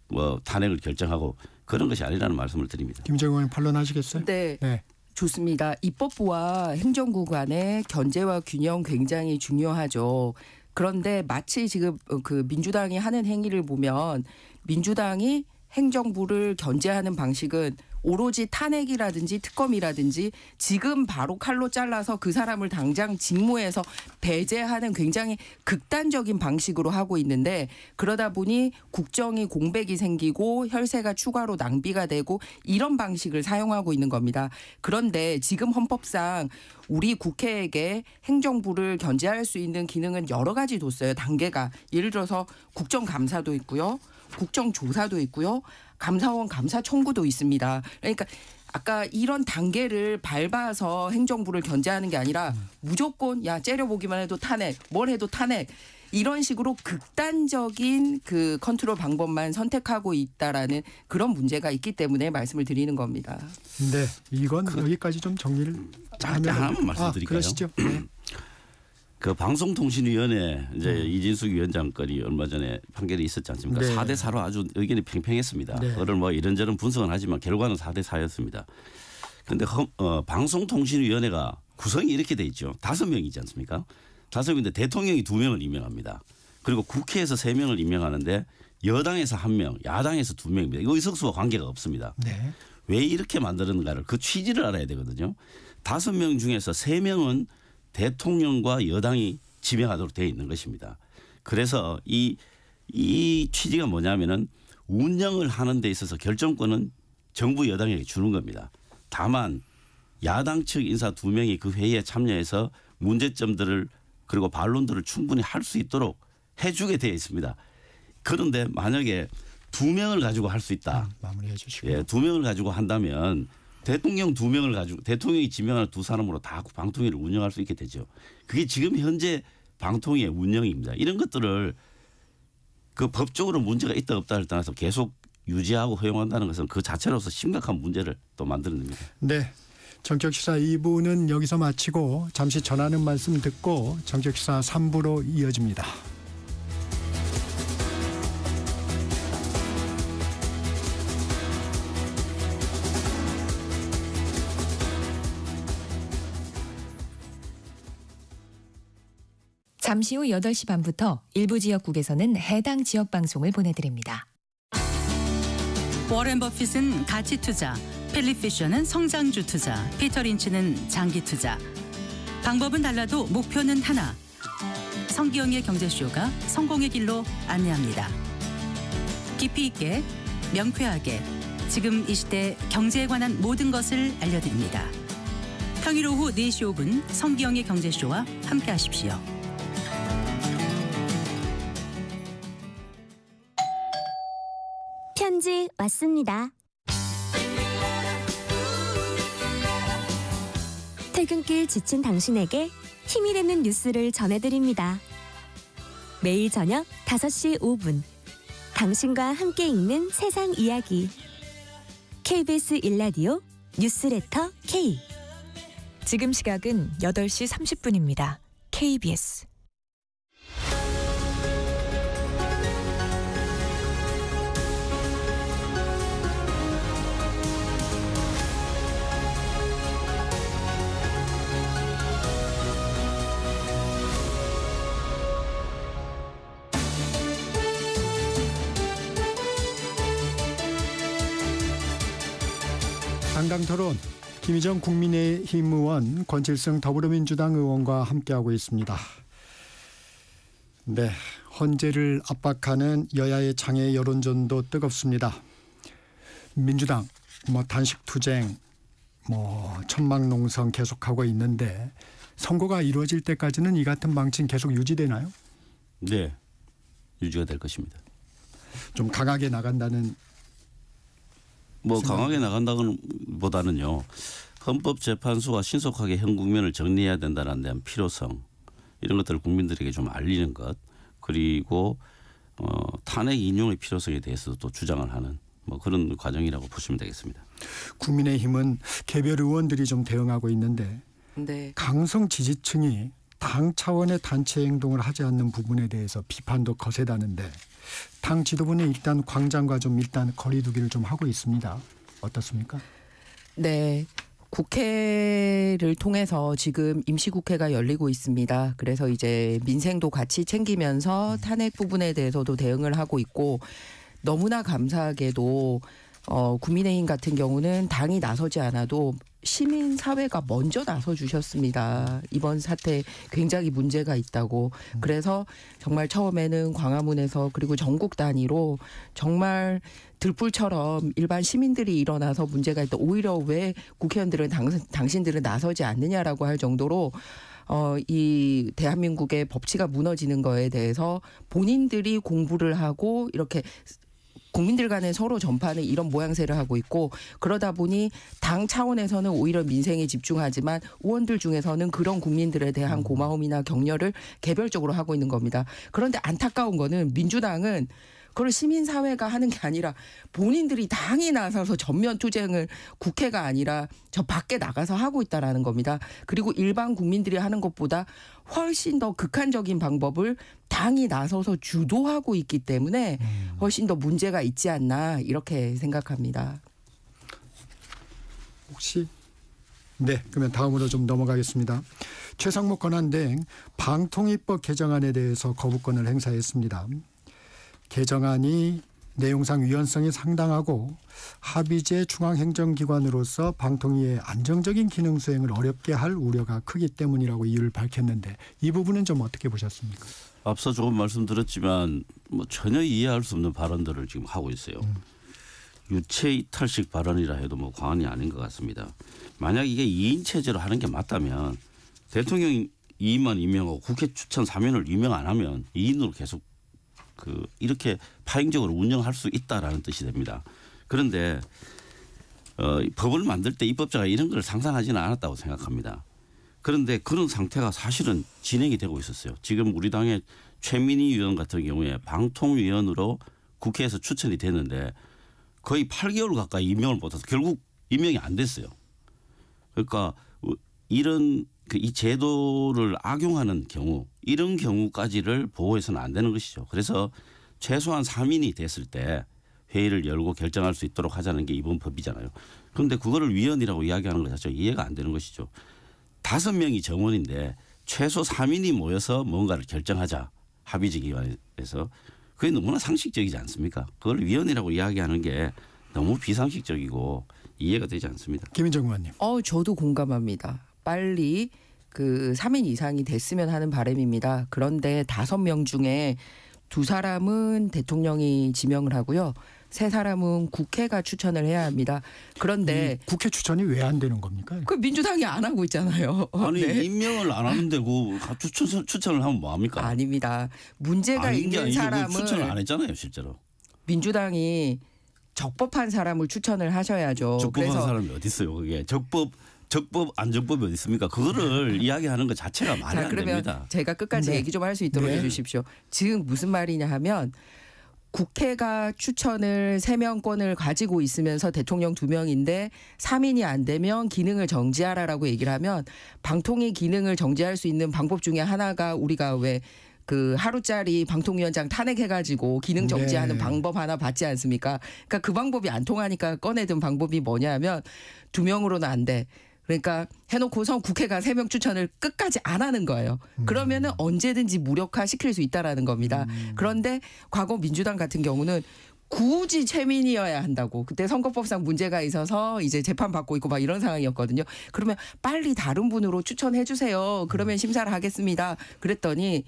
뭐 탄핵을 결정하고 그런 것이 아니라는 말씀을 드립니다. 김정은 의원 반론하시겠어요? 네. 좋습니다. 입법부와 행정부 간의 견제와 균형 굉장히 중요하죠. 그런데 마치 지금 그 민주당이 하는 행위를 보면 민주당이 행정부를 견제하는 방식은 오로지 탄핵이라든지 특검이라든지 지금 바로 칼로 잘라서 그 사람을 당장 직무에서 배제하는 굉장히 극단적인 방식으로 하고 있는데 그러다 보니 국정이 공백이 생기고 혈세가 추가로 낭비가 되고 이런 방식을 사용하고 있는 겁니다. 그런데 지금 헌법상 우리 국회에게 행정부를 견제할 수 있는 기능은 여러 가지 뒀어요. 단계가. 예를 들어서 국정감사도 있고요. 국정조사도 있고요. 감사원 감사 청구도 있습니다. 그러니까 아까 이런 단계를 밟아서 행정부를 견제하는 게 아니라 무조건 야 째려보기만 해도 탄핵, 뭘 해도 탄핵 이런 식으로 극단적인 그 컨트롤 방법만 선택하고 있다라는 그런 문제가 있기 때문에 말씀을 드리는 겁니다. 네, 이건 여기까지 좀 정리를 짧게 하나만 말씀드릴까요? 그러시죠. 네. 그 방송통신위원회 이제 이진숙 위원장 건이 얼마 전에 판결이 있었지 않습니까? 네. 4대 4로 아주 의견이 팽팽했습니다. 네. 그걸 뭐 이런저런 분석은 하지만 결과는 4대 4였습니다. 그런데 방송통신위원회가 구성이 이렇게 돼 있죠. 5명이지 않습니까? 5명인데 대통령이 2명을 임명합니다. 그리고 국회에서 3명을 임명하는데 여당에서 1명, 야당에서 2명입니다. 이거 의석수와 관계가 없습니다. 네. 왜 이렇게 만들었는가를 그 취지를 알아야 되거든요. 5명 중에서 3명은 대통령과 여당이 지명하도록 되어 있는 것입니다. 그래서 이 취지가 뭐냐면은 운영을 하는 데 있어서 결정권은 정부 여당에게 주는 겁니다. 다만 야당 측 인사 2명이 그 회의에 참여해서 문제점들을 그리고 반론들을 충분히 할 수 있도록 해주게 되어 있습니다. 그런데 만약에 2명을 가지고 할 수 있다. 마무리해 주시고. 예, 2명을 가지고 한다면 대통령 2명을 가지고 대통령이 지명하는 2사람으로 다 방통위를 운영할 수 있게 되죠. 그게 지금 현재 방통위의 운영입니다. 이런 것들을 그 법적으로 문제가 있다 없다를 떠나서 계속 유지하고 허용한다는 것은 그 자체로서 심각한 문제를 또 만들어냅니다. 네. 정책시사 2부는 여기서 마치고 잠시 전하는 말씀 듣고 정책시사 3부로 이어집니다. 잠시 후 8시 반부터 일부 지역국에서는 해당 지역 방송을 보내드립니다. 워렌 버핏은 가치 투자, 필립 피셔는 성장주 투자, 피터 린치는 장기 투자. 방법은 달라도 목표는 하나. 성기영의 경제쇼가 성공의 길로 안내합니다. 깊이 있게, 명쾌하게, 지금 이 시대 경제에 관한 모든 것을 알려드립니다. 평일 오후 4시 5분 성기영의 경제쇼와 함께하십시오. 편지 왔습니다. 퇴근길 지친 당신에게 힘이 되는 뉴스를 전해드립니다. 매일 저녁 5시 5분 당신과 함께 읽는 세상 이야기 KBS 1라디오 뉴스레터 K 지금 시각은 8시 30분입니다. KBS 한강토론 김희정 국민의힘 의원, 권칠성 더불어민주당 의원과 함께하고 있습니다. 네, 헌재를 압박하는 여야의 장애 여론전도 뜨겁습니다. 민주당 단식 투쟁, 천막농성 계속하고 있는데 선거가 이루어질 때까지는 이 같은 방침 계속 유지되나요? 네, 유지가 될 것입니다. 좀 강하게 나간다는. 강하게 나간다는 보다는요. 헌법재판소가 신속하게 현 국면을 정리해야 된다는 데한 필요성, 이런 것들을 국민들에게 좀 알리는 것, 그리고 탄핵 인용의 필요성에 대해서도 또 주장을 하는 그런 과정이라고 보시면 되겠습니다. 국민의힘은 개별 의원들이 좀 대응하고 있는데 네. 강성 지지층이 당 차원의 단체 행동을 하지 않는 부분에 대해서 비판도 거세다는데 당 지도부는 일단 광장과 좀 거리두기를 좀 하고 있습니다. 어떻습니까? 네. 국회를 통해서 지금 임시국회가 열리고 있습니다. 그래서 이제 민생도 같이 챙기면서 탄핵 부분에 대해서도 대응을 하고 있고, 너무나 감사하게도 국민의힘 같은 경우는 당이 나서지 않아도 시민사회가 먼저 나서 주셨습니다. 이번 사태 굉장히 문제가 있다고. 그래서 정말 처음에는 광화문에서 그리고 전국 단위로 정말 들불처럼 일반 시민들이 일어나서 문제가 있다. 오히려 왜 국회의원들은 당신들은 나서지 않느냐라고 할 정도로 이 대한민국의 법치가 무너지는 거에 대해서 본인들이 공부를 하고 이렇게 국민들 간에 서로 전파는 이런 모양새를 하고 있고, 그러다 보니 당 차원에서는 오히려 민생에 집중하지만 의원들 중에서는 그런 국민들에 대한 고마움이나 격려를 개별적으로 하고 있는 겁니다. 그런데 안타까운 거는 민주당은 그걸 시민사회가 하는 게 아니라 본인들이 당이 나서서 전면 투쟁을 국회가 아니라 저 밖에 나가서 하고 있다라는 겁니다. 그리고 일반 국민들이 하는 것보다 훨씬 더 극한적인 방법을 당이 나서서 주도하고 있기 때문에 훨씬 더 문제가 있지 않나 이렇게 생각합니다. 혹시 그러면 다음으로 좀 넘어가겠습니다. 최상목 권한대행 방통위법 개정안에 대해서 거부권을 행사했습니다. 개정안이 내용상 위헌성이 상당하고 합의제 중앙행정기관으로서 방통위의 안정적인 기능 수행을 어렵게 할 우려가 크기 때문이라고 이유를 밝혔는데 이 부분은 좀 어떻게 보셨습니까? 앞서 조금 말씀드렸지만 전혀 이해할 수 없는 발언들을 지금 하고 있어요. 유체 이탈식 발언이라 해도 과언이 아닌 것 같습니다. 만약 이게 2인 체제로 하는 게 맞다면 대통령 2인만 임명하고 국회 추천 3인을 임명 안 하면 2인으로 계속 이렇게 파행적으로 운영할 수 있다라는 뜻이 됩니다. 그런데 법을 만들 때 입법자가 이런 걸 상상하지는 않았다고 생각합니다. 그런데 그런 상태가 사실은 진행이 되고 있었어요. 지금 우리 당의 최민희 의원 같은 경우에 방통위원으로 국회에서 추천이 됐는데 거의 8개월 가까이 임명을 못해서 결국 임명이 안 됐어요. 그러니까 이런 이 제도를 악용하는 경우, 이런 경우까지를 보호해서는 안 되는 것이죠. 그래서 최소한 3인이 됐을 때 회의를 열고 결정할 수 있도록 하자는 게 이번 법이잖아요. 그런데 그거를 위헌이라고 이야기하는 것 자체가 이해가 안 되는 것이죠. 5명이 정원인데 최소 3인이 모여서 뭔가를 결정하자, 합의제 기관에서. 그게 너무나 상식적이지 않습니까? 그걸 위헌이라고 이야기하는 게 너무 비상식적이고 이해가 되지 않습니다. 김인정 의원님. 저도 공감합니다. 빨리 3인 이상이 됐으면 하는 바람입니다. 그런데 5명 중에 2사람은 대통령이 지명을 하고요. 3사람은 국회가 추천을 해야 합니다. 그런데 국회 추천이 왜 안 되는 겁니까? 그 민주당이 안 하고 있잖아요. 아니 네. 임명을 안 하는데 추천을 하면 뭐합니까? 아닙니다. 문제가 있는 사람을 추천을 안 했잖아요, 실제로. 민주당이 적법한 사람을 추천을 하셔야죠. 적법한 그래서 사람이 어디 있어요? 그게 적법 안적법이 어디 있습니까? 그거를 이야기하는 것 자체가 말이 안 그러면 됩니다. 제가 끝까지 얘기 좀 할 수 있도록 해주십시오. 즉 무슨 말이냐 하면 국회가 추천을 3명권을 가지고 있으면서 대통령 2명인데 3인이 안 되면 기능을 정지하라라고 얘기를 하면 방통위 기능을 정지할 수 있는 방법 중에 하나가 우리가 왜 그 하루짜리 방통위원장 탄핵해가지고 기능 정지하는 네. 방법 하나 받지 않습니까? 그러니까 그 방법이 안 통하니까 꺼내든 방법이 뭐냐면 2명으로는 안 돼. 그러니까 해놓고서 국회가 3명 추천을 끝까지 안 하는 거예요. 그러면은 언제든지 무력화 시킬 수 있다라는 겁니다. 그런데 과거 민주당 같은 경우는 굳이 최민희여야 한다고. 그때 선거법상 문제가 있어서 이제 재판 받고 있고 막 이런 상황이었거든요. 그러면 빨리 다른 분으로 추천해 주세요. 그러면 심사를 하겠습니다. 그랬더니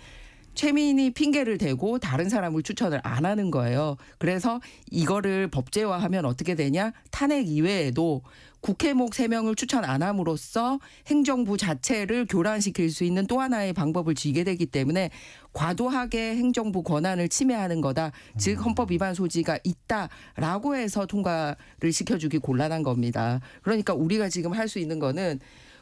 최민희 핑계를 대고 다른 사람을 추천을 안 하는 거예요. 그래서 이거를 법제화하면 어떻게 되냐? 탄핵 이외에도 국회목 3명을 추천 안 함으로써 행정부 자체를 교란시킬 수 있는 또 하나의 방법을 쥐게 되기 때문에 과도하게 행정부 권한을 침해하는 거다. 즉 헌법 위반 소지가 있다라고 해서 통과를 시켜주기 곤란한 겁니다. 그러니까 우리가 지금 할 수 있는 거는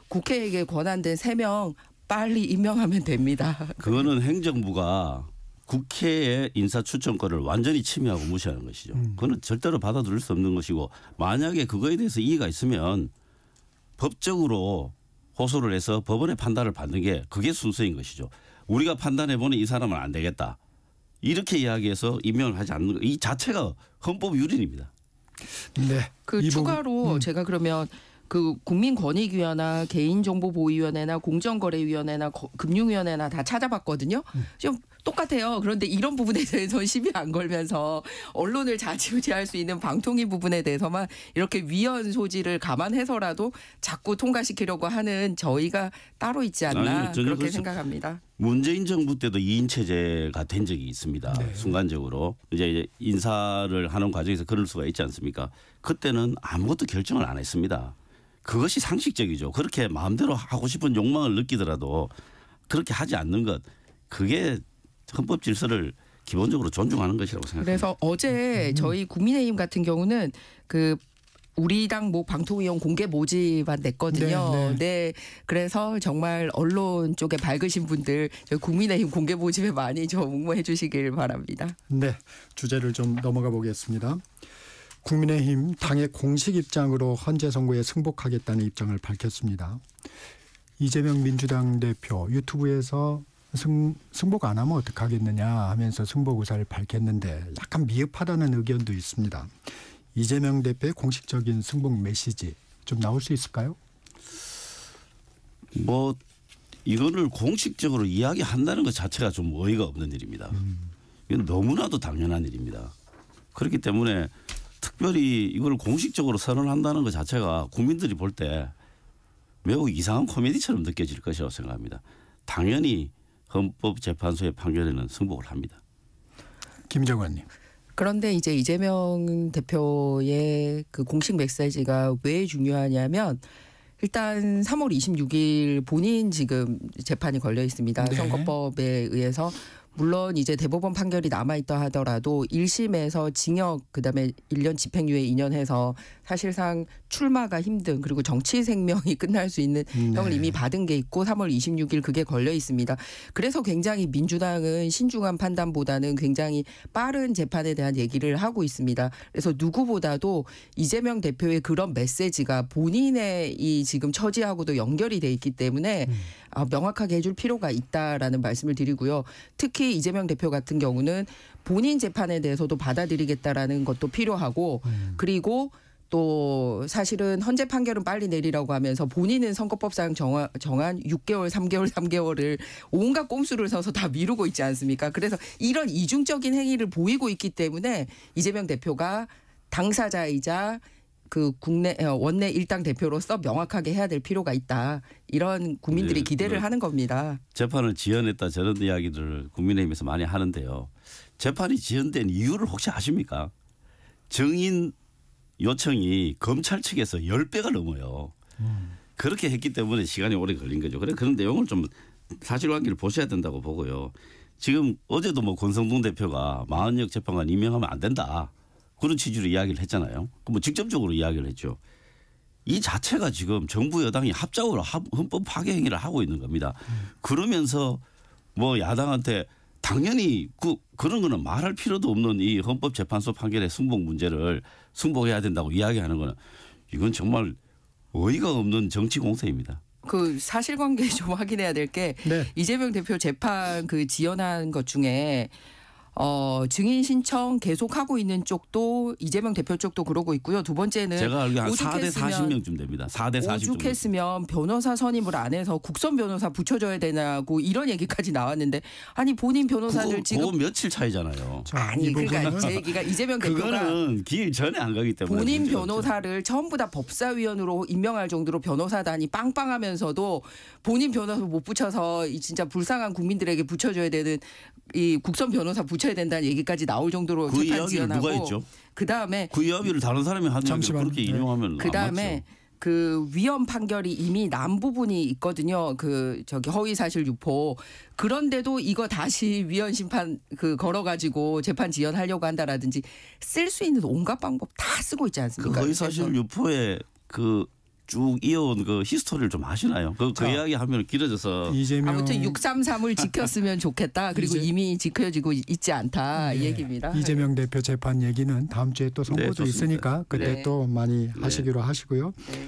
국회에게 권한된 3명 빨리 임명하면 됩니다. 그거는 행정부가 국회의 인사추천권을 완전히 침해하고 무시하는 것이죠. 그거는 절대로 받아들일 수 없는 것이고 만약에 그거에 대해서 이의가 있으면 법적으로 호소를 해서 법원의 판단을 받는 게 그게 순서인 것이죠. 우리가 판단해보니 이 사람은 안 되겠다. 이렇게 이야기해서 임명을 하지 않는 이 자체가 헌법 유린입니다. 네. 그 추가로 제가 그러면 그 국민권익위원회나 개인정보보호위원회나 공정거래위원회나 금융위원회나 다 찾아봤거든요. 좀 똑같아요. 그런데 이런 부분에 대해서는 시비 안 걸면서 언론을 좌지우지할 수 있는 방통위 부분에 대해서만 이렇게 위헌 소지를 감안해서라도 자꾸 통과시키려고 하는 저희가 따로 있지 않나 그렇게 생각합니다. 문재인 정부 때도 2인 체제가 된 적이 있습니다. 네. 순간적으로 이제 인사를 하는 과정에서 그럴 수가 있지 않습니까? 그때는 아무것도 결정을 안 했습니다. 그것이 상식적이죠. 그렇게 마음대로 하고 싶은 욕망을 느끼더라도 그렇게 하지 않는 것 그게 헌법 질서를 기본적으로 존중하는 것이라고 생각합니다. 그래서 어제 저희 국민의힘 같은 경우는 그 우리 당 뭐 방통위원 공개 모집안 냈거든요. 네. 그래서 정말 언론 쪽에 밝으신 분들 저희 국민의힘 공개 모집에 많이 좀 응모해 주시길 바랍니다. 네. 주제를 좀 넘어가 보겠습니다. 국민의힘 당의 공식 입장으로 헌재 선고에 승복하겠다는 입장을 밝혔습니다. 이재명 민주당 대표 유튜브에서 승복 안 하면 어떡하겠느냐 하면서 승복 의사를 밝혔는데 약간 미흡하다는 의견도 있습니다. 이재명 대표의 공식적인 승복 메시지 좀 나올 수 있을까요? 뭐 이거를 공식적으로 이야기한다는 것 자체가 좀 어이가 없는 일입니다. 이건 너무나도 당연한 일입니다. 그렇기 때문에 특별히 이걸 공식적으로 선언한다는 것 자체가 국민들이 볼 때 매우 이상한 코미디처럼 느껴질 것이라고 생각합니다. 당연히 헌법재판소의 판결에는 승복을 합니다. 김정환님. 그런데 이제 이재명 대표의 그 공식 메시지가 왜 중요하냐면 일단 3월 26일 본인 지금 재판이 걸려 있습니다. 네. 선거법에 의해서 물론 이제 대법원 판결이 남아있다 하더라도 1심에서 징역 그다음에 1년 집행유예 2년 해서 사실상 출마가 힘든 그리고 정치 생명이 끝날 수 있는 형을 이미 받은 게 있고 3월 26일 그게 걸려 있습니다. 그래서 굉장히 민주당은 신중한 판단보다는 굉장히 빠른 재판에 대한 얘기를 하고 있습니다. 그래서 누구보다도 이재명 대표의 그런 메시지가 본인의 이 지금 처지하고도 연결이 돼 있기 때문에 명확하게 해줄 필요가 있다라는 말씀을 드리고요. 특히 이재명 대표 같은 경우는 본인 재판에 대해서도 받아들이겠다라는 것도 필요하고 그리고 또 사실은 헌재 판결은 빨리 내리라고 하면서 본인은 선거법상 정한 6개월, 3개월을 온갖 꼼수를 써서 다 미루고 있지 않습니까? 그래서 이런 이중적인 행위를 보이고 있기 때문에 이재명 대표가 당사자이자 그 국내 원내 일당 대표로서 명확하게 해야 될 필요가 있다. 이런 국민들이 기대를 하는 겁니다. 재판을 지연했다 저런 이야기를 국민의힘에서 많이 하는데요. 재판이 지연된 이유를 혹시 아십니까? 증인 요청이 검찰 측에서 10배가 넘어요. 그렇게 했기 때문에 시간이 오래 걸린 거죠. 그런 내용을 좀 사실관계를 보셔야 된다고 보고요. 지금 어제도 뭐 권성동 대표가 마흔역 재판관 임명하면 안 된다. 그런 취지로 이야기를 했잖아요. 뭐 직접적으로 이야기를 했죠. 이 자체가 지금 정부 여당이 합작으로 헌법 파괴 행위를 하고 있는 겁니다. 그러면서 뭐 야당한테 당연히 그런 거는 말할 필요도 없는 이 헌법재판소 판결의 승복 문제를 승복해야 된다고 이야기하는 거는 이건 정말 어이가 없는 정치 공세입니다. 그 사실관계 좀 확인해야 될 게 네. 이재명 대표 재판 그 지연한 것 중에 증인 신청 계속하고 있는 쪽도 이재명 대표 쪽도 그러고 있고요. 두 번째는 제가 알기로 한 4대 40명쯤 됩니다. 4대 40 정도. 오죽했으면 변호사 선임을 안 해서 국선 변호사 붙여줘야 되냐고 이런 얘기까지 나왔는데 아니 본인 변호사를 지금 그거 며칠 차이잖아요. 아니 그러니까 제 얘기가 이재명 대표가 그거는 기일 전에 안 가기 때문에 본인 변호사를 전부 다 법사위원으로 임명할 정도로 변호사단이 빵빵하면서도 본인 변호사 못 붙여서 이 진짜 불쌍한 국민들에게 붙여줘야 되는 이 국선 변호사 붙여야 된다는 얘기까지 나올 정도로 그 재판 이야기를 지연하고 누가 했죠? 그다음에 그 이야기를 다른 사람이 하는 잠시만요. 그렇게 네. 인용하면 그다음에 안 맞죠. 그 위헌 판결이 이미 난 부분이 있거든요. 그 저기 허위 사실 유포. 그런데도 이거 다시 위헌 심판 그 걸어가지고 재판 지연하려고 한다라든지 쓸 수 있는 온갖 방법 다 쓰고 있지 그 않습니까? 허위 사실 유포에 그 쭉 이어온 그 히스토리를 좀 아시나요? 그 이야기 하면 길어져서 이재명 아무튼 633을 지켰으면 좋겠다. 그리고 이미 지켜지고 있지 않다 이 네. 얘기입니다. 이재명 대표 재판 얘기는 다음 주에 또 선고도 좋습니다. 있으니까 그때 네. 또 많이 하시기로 하시고요. 네.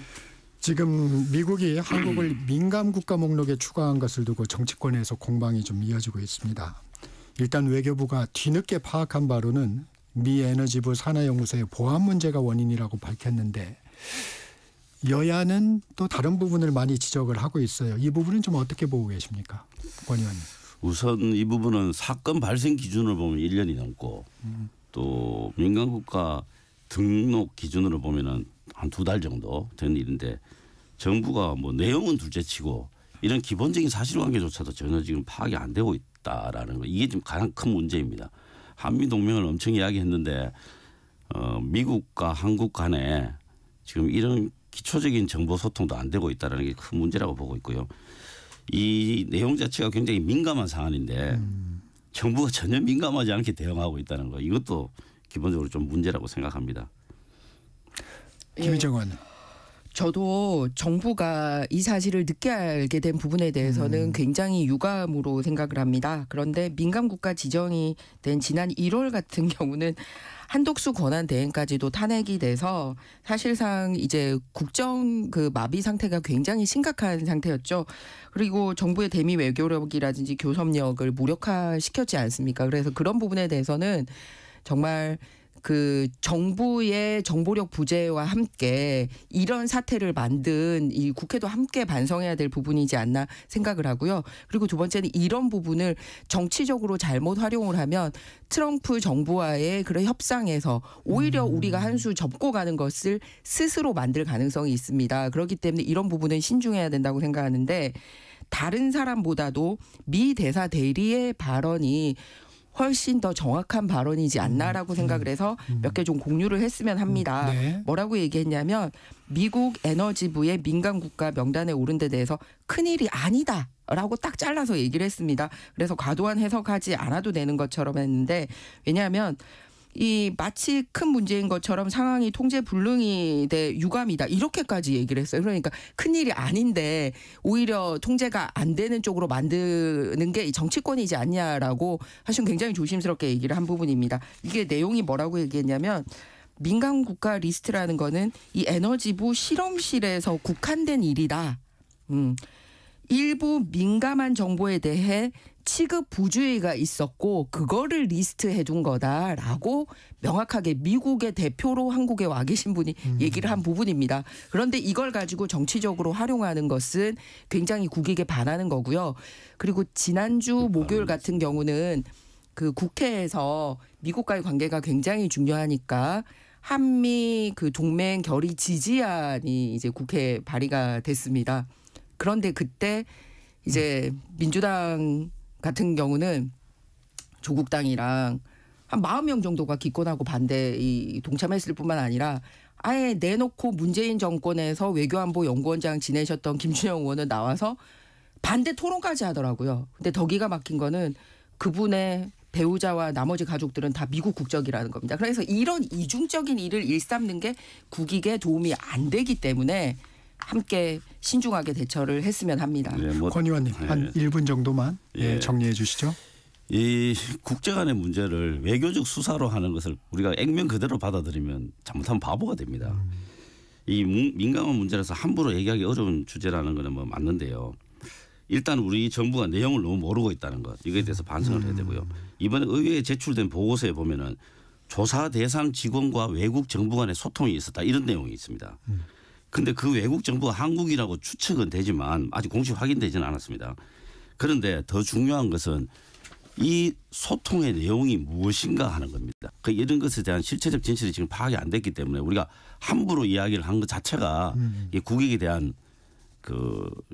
지금 미국이 한국을 민감 국가 목록에 추가한 것을 두고 정치권에서 공방이 좀 이어지고 있습니다. 일단 외교부가 뒤늦게 파악한 바로는 미 에너지부 산하연구소의 보안 문제가 원인이라고 밝혔는데 여야는 또 다른 부분을 많이 지적을 하고 있어요. 이 부분은 좀 어떻게 보고 계십니까? 권 의원님. 우선 이 부분은 사건 발생 기준을 보면 1년이 넘고 또 민간국가 등록 기준으로 보면은 한 2달 정도 된 일인데 정부가 뭐 내용은 둘째치고 이런 기본적인 사실관계조차도 전혀 지금 파악이 안 되고 있다라는 거 이게 지금 가장 큰 문제입니다. 한미 동맹을 엄청 이야기했는데 미국과 한국 간에 지금 이런 기초적인 정보 소통도 안 되고 있다는 게 큰 문제라고 보고 있고요. 이 내용 자체가 굉장히 민감한 사안인데 정부가 전혀 민감하지 않게 대응하고 있다는 거 이것도 기본적으로 좀 문제라고 생각합니다. 김희정 의원. 저도 정부가 이 사실을 늦게 알게 된 부분에 대해서는 굉장히 유감으로 생각을 합니다. 그런데 민감국가 지정이 된 지난 1월 같은 경우는 한독수 권한 대행까지도 탄핵이 돼서 사실상 이제 국정 그 마비 상태가 굉장히 심각한 상태였죠. 그리고 정부의 대미 외교력이라든지 교섭력을 무력화시켰지 않습니까? 그래서 그런 부분에 대해서는 정말 그 정부의 정보력 부재와 함께 이런 사태를 만든 이 국회도 함께 반성해야 될 부분이지 않나 생각을 하고요. 그리고 두 번째는 이런 부분을 정치적으로 잘못 활용을 하면 트럼프 정부와의 그런 협상에서 오히려 우리가 한 수 접고 가는 것을 스스로 만들 가능성이 있습니다. 그렇기 때문에 이런 부분은 신중해야 된다고 생각하는데 다른 사람보다도 미 대사 대리의 발언이 훨씬 더 정확한 발언이지 않나라고 생각을 해서 몇 개 좀 공유를 했으면 합니다. 네. 뭐라고 얘기했냐면 미국 에너지부의 민간국가 명단에 오른 데 대해서 큰일이 아니다. 라고 딱 잘라서 얘기를 했습니다. 그래서 과도한 해석하지 않아도 되는 것처럼 했는데 왜냐하면 이 마치 큰 문제인 것처럼 상황이 통제 불능이 돼 유감이다 이렇게까지 얘기를 했어요. 그러니까 큰일이 아닌데 오히려 통제가 안 되는 쪽으로 만드는 게 정치권이지 않냐라고 사실 굉장히 조심스럽게 얘기를 한 부분입니다. 이게 내용이 뭐라고 얘기했냐면 민간 국가 리스트라는 거는 이 에너지부 실험실에서 국한된 일이다. 일부 민감한 정보에 대해 취급 부주의가 있었고 그거를 리스트해 둔 거다라고 명확하게 미국의 대표로 한국에 와 계신 분이 얘기를 한 부분입니다. 그런데 이걸 가지고 정치적으로 활용하는 것은 굉장히 국익에 반하는 거고요. 그리고 지난주 목요일 같은 경우는 그 국회에서 미국과의 관계가 굉장히 중요하니까 한미 그 동맹 결의 지지안이 이제 국회에 발의가 됐습니다. 그런데 그때 이제 민주당 같은 경우는 조국당이랑 한 40명 정도가 기권하고 반대 동참했을 뿐만 아니라 아예 내놓고 문재인 정권에서 외교안보 연구원장 지내셨던 김준영 의원은 나와서 반대 토론까지 하더라고요. 근데 더 기가 막힌 거는 그분의 배우자와 나머지 가족들은 다 미국 국적이라는 겁니다. 그래서 이런 이중적인 일을 일삼는 게 국익에 도움이 안 되기 때문에 함께 신중하게 대처를 했으면 합니다. 네, 뭐 권 의원님 한 1분 정도만 예. 정리해 주시죠. 이 국제 간의 문제를 외교적 수사로 하는 것을 우리가 액면 그대로 받아들이면 잘못하면 바보가 됩니다. 이 민감한 문제라서 함부로 얘기하기 어려운 주제라는 거는 뭐 맞는데요. 일단 우리 정부가 내용을 너무 모르고 있다는 것 이거에 대해서 반성을 해야 되고요. 이번에 의회에 제출된 보고서에 보면은 조사 대상 직원과 외국 정부 간의 소통이 있었다 이런 내용이 있습니다. 그런데 그 외국 정부가 한국이라고 추측은 되지만 아직 공식 확인되지는 않았습니다. 그런데 더 중요한 것은 이 소통의 내용이 무엇인가 하는 겁니다. 이런 것에 대한 실체적 진실이 지금 파악이 안 됐기 때문에 우리가 함부로 이야기를 한 것 자체가 이 국익에 대한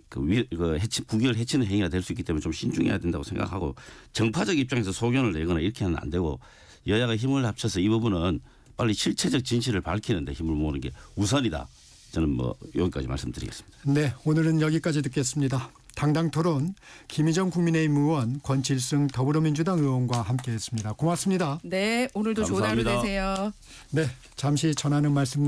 국익을 해치는 행위가 될 수 있기 때문에 좀 신중해야 된다고 생각하고 정파적 입장에서 소견을 내거나 이렇게 하면 안 되고 여야가 힘을 합쳐서 이 부분은 빨리 실체적 진실을 밝히는 데 힘을 모으는 게 우선이다. 저는 뭐 여기까지 말씀드리겠습니다. 네, 오늘은 여기까지 듣겠습니다. 당당 토론 김희정 국민의힘 의원, 권칠승 더불어민주당 의원과 함께했습니다. 고맙습니다. 네, 오늘도 좋은 하루 감사합니다. 되세요. 네, 잠시 전하는 말씀